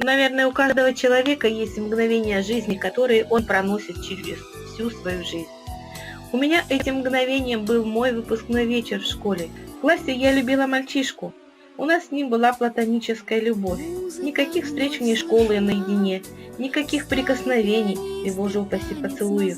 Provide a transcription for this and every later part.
Наверное, у каждого человека есть мгновения жизни, которые он проносит через всю свою жизнь. У меня этим мгновением был мой выпускной вечер в школе. В классе я любила мальчишку. У нас с ним была платоническая любовь. Никаких встреч вне школы наедине, никаких прикосновений и, боже упаси, поцелуев,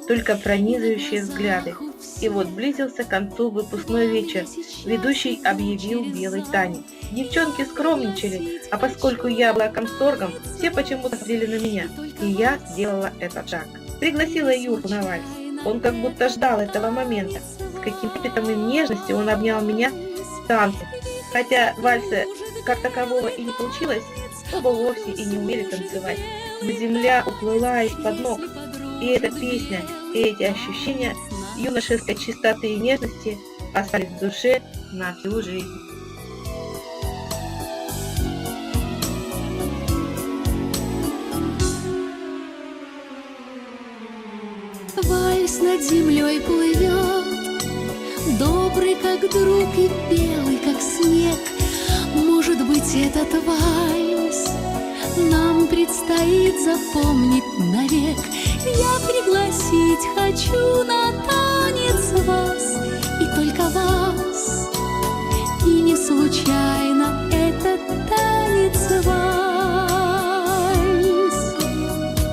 только пронизывающие взгляды. И вот близился к концу выпускной вечер. Ведущий объявил белый танец. Девчонки скромничали, а поскольку я была комсоргом, все почему-то смотрели на меня. И я сделала этот шаг. Пригласила Юрку на вальс. Он как будто ждал этого момента. С каким трепетом и нежностью он обнял меня в танце. Хотя вальса как такового и не получилось, оба вовсе и не умели танцевать. Но земля уплыла из-под ног. И эта песня, и эти ощущения юношеской чистоты и нежности остались в душе на всю жизнь. Вальс над землей плывет, добрый как друг и белый как снег. Может быть, этот вальс нам предстоит запомнить навек. Я пригласить хочу на танец вас, и только вас, и не случайно этот танец вальс.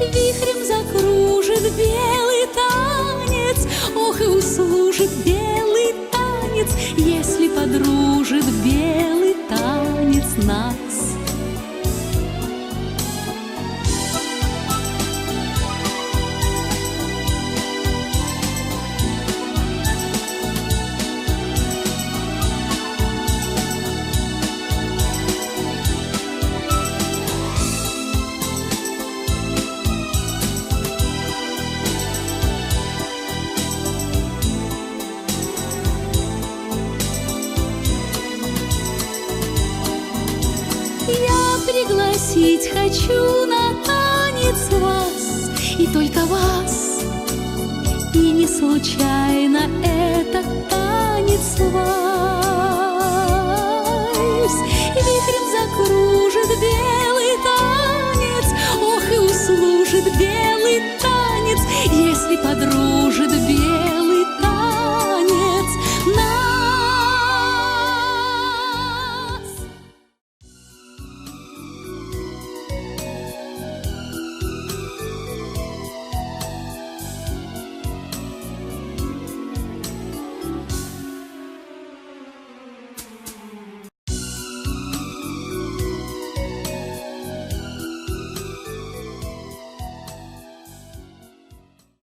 Вихрем закружит белый танец, ох, и услужит белый танец, если подружит белый танец нас. Пригласить хочу на танец вас, и только вас, и не случайно этот танец вальс. Вихрем закружит белый танец, ох, и услужит белый танец, если подружит белый